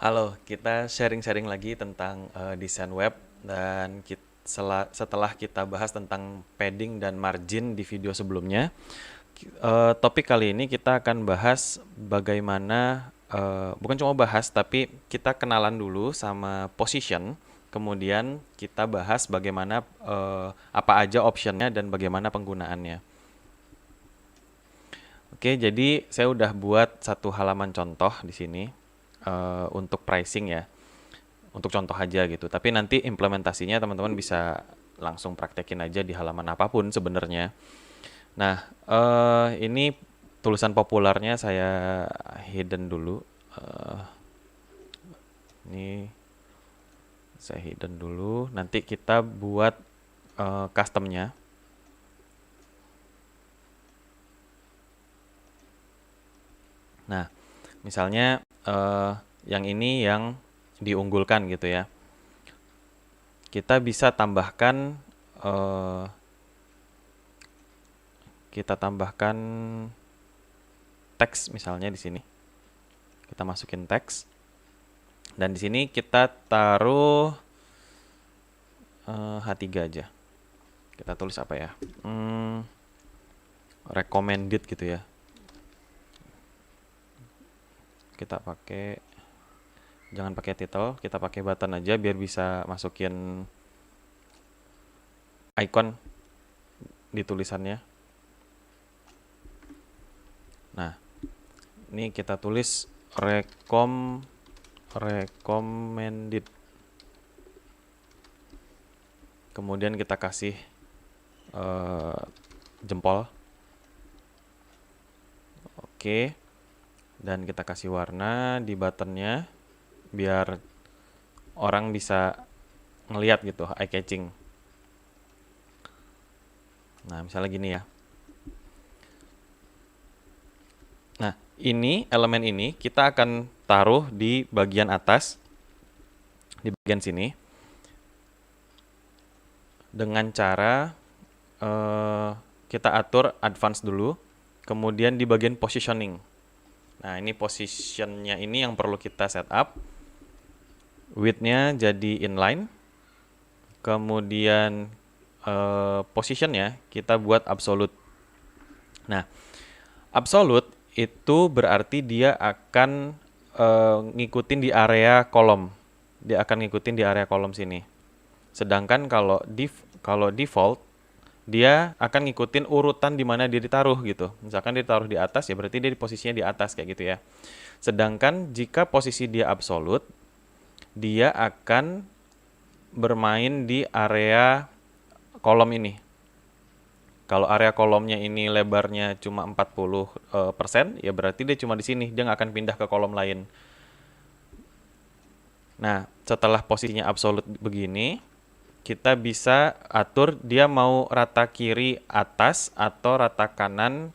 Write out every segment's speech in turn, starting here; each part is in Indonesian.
Halo, kita sharing-sharing lagi tentang desain web dan setelah kita bahas tentang padding dan margin di video sebelumnya, topik kali ini kita akan bahas bagaimana bukan cuma bahas tapi kita kenalan dulu sama position, kemudian kita bahas bagaimana apa aja optionnya dan bagaimana penggunaannya. Oke, jadi saya udah buat satu halaman contoh di sini untuk pricing ya. Untuk contoh aja gitu. Tapi nanti implementasinya teman-teman bisa langsung praktekin aja di halaman apapun sebenarnya. Nah, ini tulisan populernya saya hidden dulu. Eh, ini saya hidden dulu. Nanti kita buat customnya. Nah, misalnya yang ini yang diunggulkan gitu ya. Kita bisa tambahkan eh, kita tambahkan teks misalnya di sini. Kita masukin teks dan di sini kita taruh H3 aja. Kita tulis apa ya? Recommended gitu ya. Kita pakai jangan pakai title, kita pakai button aja biar bisa masukin icon di tulisannya. Nah, ini kita tulis recommended. Kemudian kita kasih jempol. Oke. Dan kita kasih warna di buttonnya biar orang bisa ngelihat gitu, eye catching. Nah, misalnya gini ya. Nah, ini elemen ini kita akan taruh di bagian atas, di bagian sini, dengan cara kita atur advance dulu, kemudian di bagian positioning. Nah, ini positionnya ini yang perlu kita set up. Width-nya jadi inline, kemudian positionnya kita buat absolute. Nah, absolute itu berarti dia akan ngikutin di area kolom. Dia akan ngikutin di area kolom sini. Sedangkan kalau default dia akan ngikutin urutan di mana dia ditaruh gitu. Misalkan dia ditaruh di atas ya berarti dia di posisinya di atas kayak gitu ya. Sedangkan jika posisi dia absolute, dia akan bermain di area kolom ini. Kalau area kolomnya ini lebarnya cuma 40%, ya berarti dia cuma di sini, dia nggak akan pindah ke kolom lain. Nah, setelah posisinya absolute begini, kita bisa atur dia mau rata kiri atas atau rata kanan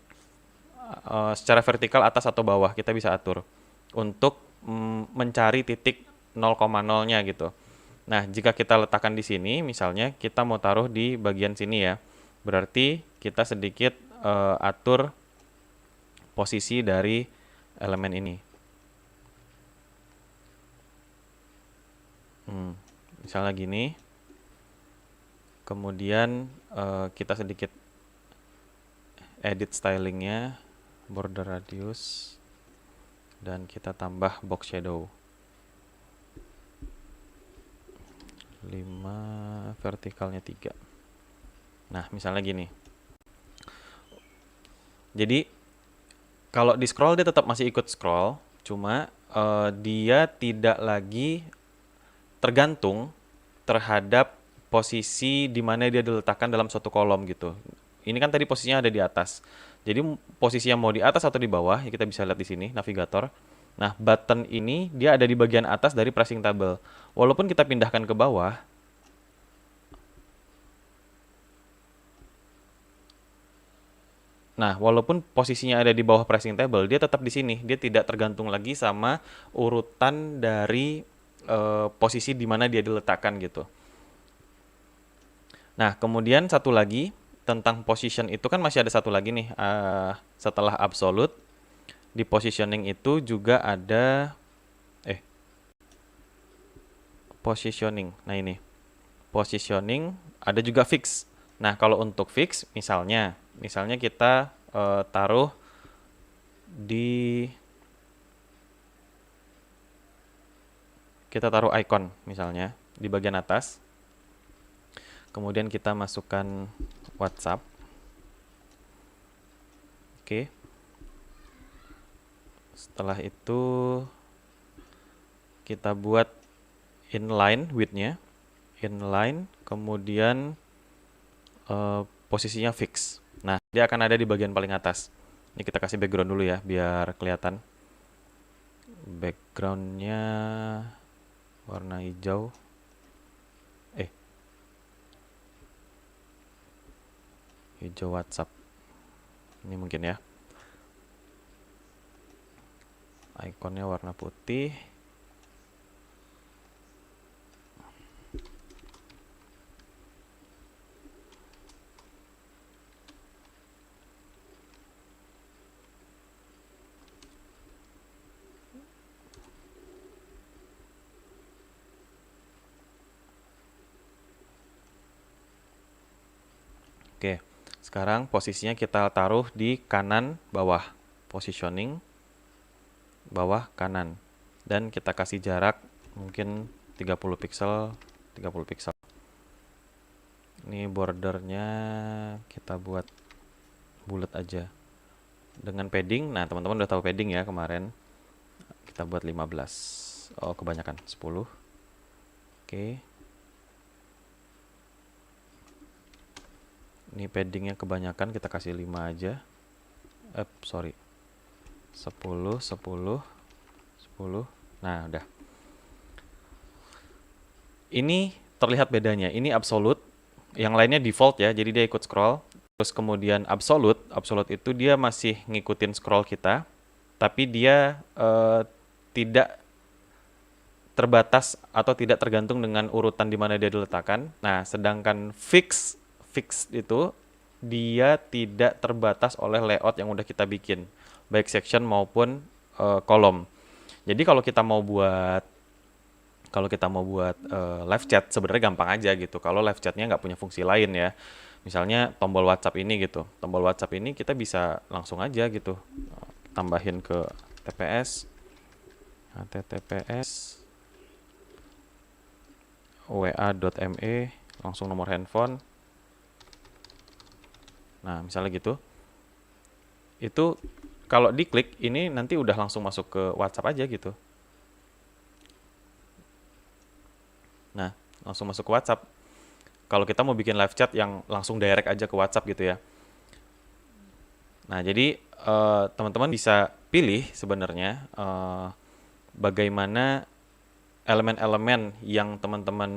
secara vertikal atas atau bawah, kita bisa atur untuk mencari titik 0,0-nya gitu. Nah, jika kita letakkan di sini, misalnya kita mau taruh di bagian sini ya, berarti kita sedikit atur posisi dari elemen ini. Misalnya gini, kemudian kita sedikit edit stylingnya, border radius, dan kita tambah box shadow. 5, vertikalnya 3. Nah, misalnya gini. Jadi, kalau di scroll dia tetap masih ikut scroll, cuma dia tidak lagi tergantung terhadap posisi di mana dia diletakkan dalam suatu kolom gitu. Ini kan tadi posisinya ada di atas. Jadi posisi yang mau di atas atau di bawah, ya kita bisa lihat di sini navigator. Nah, button ini dia ada di bagian atas dari pricing table. Walaupun kita pindahkan ke bawah, nah, walaupun posisinya ada di bawah pricing table, dia tetap di sini. Dia tidak tergantung lagi sama urutan dari posisi di mana dia diletakkan gitu. Nah, kemudian satu lagi tentang position itu kan masih ada satu lagi nih. Setelah absolute, di positioning itu juga ada positioning. Nah ini, positioning, ada juga fix. Nah kalau untuk fix, misalnya kita taruh di icon misalnya di bagian atas. Kemudian kita masukkan WhatsApp. Oke. Setelah itu kita buat inline width-nya, inline, kemudian posisinya fix. Nah, dia akan ada di bagian paling atas. Ini kita kasih background dulu ya, biar kelihatan. Backgroundnya warna hijau. Hijau WhatsApp. Ini mungkin ya. Ikonnya warna putih. Oke, sekarang posisinya kita taruh di kanan bawah. Positioning bawah kanan. Dan kita kasih jarak mungkin 30 pixel, 30 pixel. Ini bordernya kita buat bulat aja. Dengan padding, nah teman-teman udah tahu padding ya kemarin. Kita buat 15. Oh, kebanyakan 10. Oke. Ini paddingnya kebanyakan, kita kasih 5 aja. Sorry. 10, 10, 10. Nah, udah. Ini terlihat bedanya. Ini absolute, yang lainnya default ya, jadi dia ikut scroll. Terus kemudian absolute itu dia masih ngikutin scroll kita, tapi dia tidak terbatas atau tidak tergantung dengan urutan di mana dia diletakkan. Nah, sedangkan fix itu dia tidak terbatas oleh layout yang udah kita bikin, baik section maupun kolom. Jadi kalau kita mau buat live chat sebenarnya gampang aja gitu. Kalau live chatnya nggak punya fungsi lain ya, misalnya tombol WhatsApp ini gitu. Tombol WhatsApp ini kita bisa langsung aja gitu tambahin ke TPS, https wa.me, langsung nomor handphone. Nah, misalnya gitu. Itu kalau diklik ini nanti udah langsung masuk ke WhatsApp aja gitu. Nah, langsung masuk ke WhatsApp. Kalau kita mau bikin live chat yang langsung direct aja ke WhatsApp gitu ya. Nah, jadi teman-teman bisa pilih sebenarnya bagaimana elemen-elemen yang teman-teman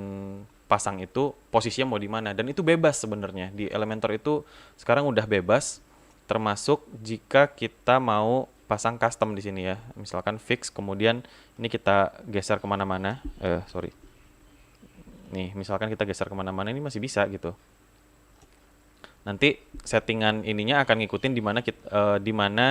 pasang itu posisinya mau di mana, dan itu bebas sebenarnya. Di Elementor itu sekarang udah bebas, termasuk jika kita mau pasang custom di sini ya. Misalkan fix, kemudian ini kita geser kemana-mana. Nih, misalkan kita geser kemana-mana, ini masih bisa gitu. Nanti settingan ininya akan ngikutin di mana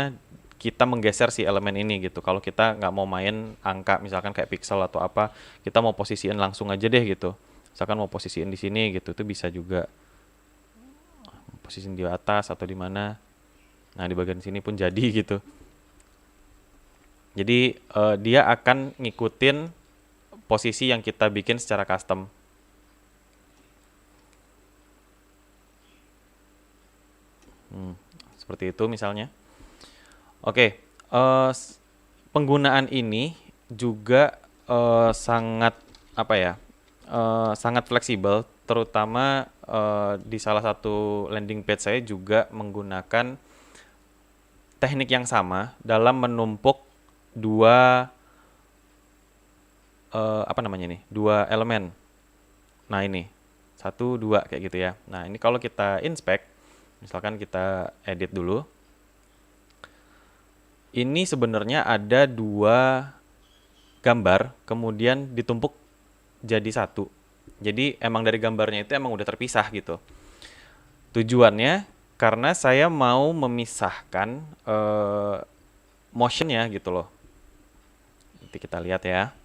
kita menggeser si elemen ini gitu. Kalau kita nggak mau main angka, misalkan kayak pixel atau apa, kita mau posisiin langsung aja deh gitu. Misalkan mau posisiin di sini gitu, itu bisa juga. Posisiin di atas atau di mana. Nah, di bagian sini pun jadi gitu. Jadi dia akan ngikutin posisi yang kita bikin secara custom. Seperti itu misalnya. Oke, penggunaan ini juga sangat sangat fleksibel, terutama di salah satu landing page saya juga menggunakan teknik yang sama dalam menumpuk dua dua elemen. Nah ini 1, 2 kayak gitu ya. Nah ini kalau kita inspect, misalkan kita edit dulu, ini sebenarnya ada 2 gambar kemudian ditumpuk jadi 1. Jadi emang dari gambarnya itu emang udah terpisah gitu. Tujuannya karena saya mau memisahkan motionnya gitu loh. Nanti kita lihat ya.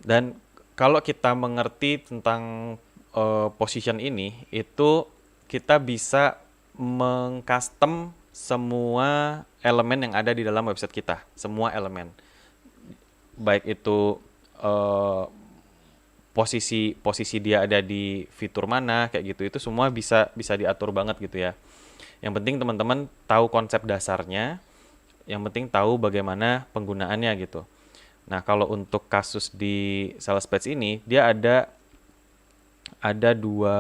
Dan kalau kita mengerti tentang position ini, itu kita bisa mengcustom semua elemen yang ada di dalam website kita, semua elemen. Baik itu eh, posisi posisi dia ada di fitur mana kayak gitu, itu semua bisa bisa diatur banget gitu ya. Yang penting teman-teman tahu konsep dasarnya, yang penting tahu bagaimana penggunaannya gitu. Nah, kalau untuk kasus di sales page ini, dia ada dua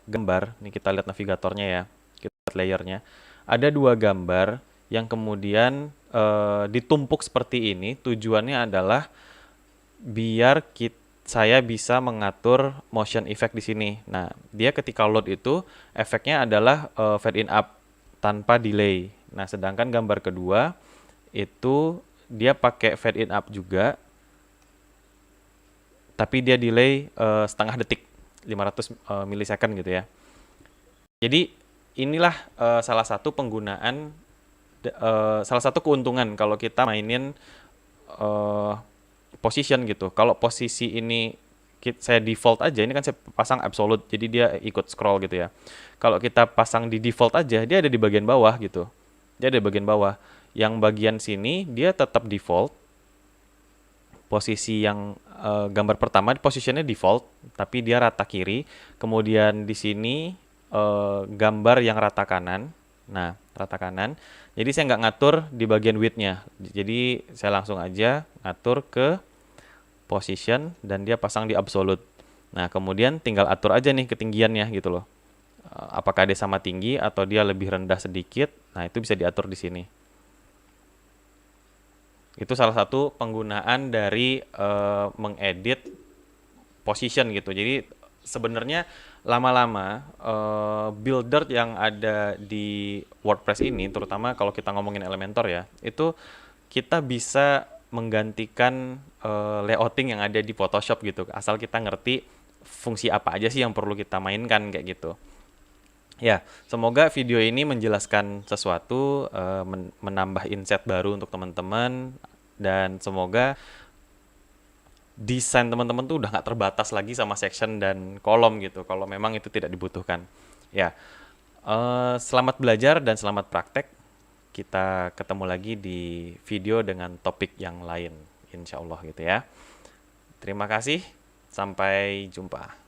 gambar. Nih kita lihat navigatornya ya, kita lihat layernya. Ada dua gambar yang kemudian ditumpuk seperti ini. Tujuannya adalah biar saya bisa mengatur motion effect di sini. Nah, dia ketika load itu efeknya adalah fade in up tanpa delay. Nah, sedangkan gambar kedua itu dia pakai fade in up juga, tapi dia delay setengah detik, 500 milisecond gitu ya. Jadi inilah salah satu keuntungan kalau kita mainin uh, position gitu. Kalau posisi ini saya default aja, ini kan saya pasang absolute, jadi dia ikut scroll gitu ya. Kalau kita pasang di default aja, dia ada di bagian bawah gitu. Dia ada di bagian bawah. Yang bagian sini dia tetap default. Posisi yang gambar pertama posisinya default, tapi dia rata kiri. Kemudian di sini gambar yang rata kanan. Nah, rata kanan. Jadi saya nggak ngatur di bagian width-nya. Jadi saya langsung aja ngatur ke position dan dia pasang di absolute. Nah, kemudian tinggal atur aja nih ketinggiannya gitu loh. Apakah dia sama tinggi atau dia lebih rendah sedikit. Nah, itu bisa diatur di sini. Itu salah satu penggunaan dari mengedit position gitu. Jadi sebenarnya lama-lama builder yang ada di WordPress ini, terutama kalau kita ngomongin Elementor ya, itu kita bisa menggantikan layouting yang ada di Photoshop gitu. Asal kita ngerti fungsi apa aja sih yang perlu kita mainkan kayak gitu. Ya, semoga video ini menjelaskan sesuatu, menambah insight baru untuk teman-teman, dan semoga desain teman-teman tuh udah nggak terbatas lagi sama section dan kolom gitu, kalau memang itu tidak dibutuhkan. Ya, selamat belajar dan selamat praktek. Kita ketemu lagi di video dengan topik yang lain, insya Allah gitu ya. Terima kasih, sampai jumpa.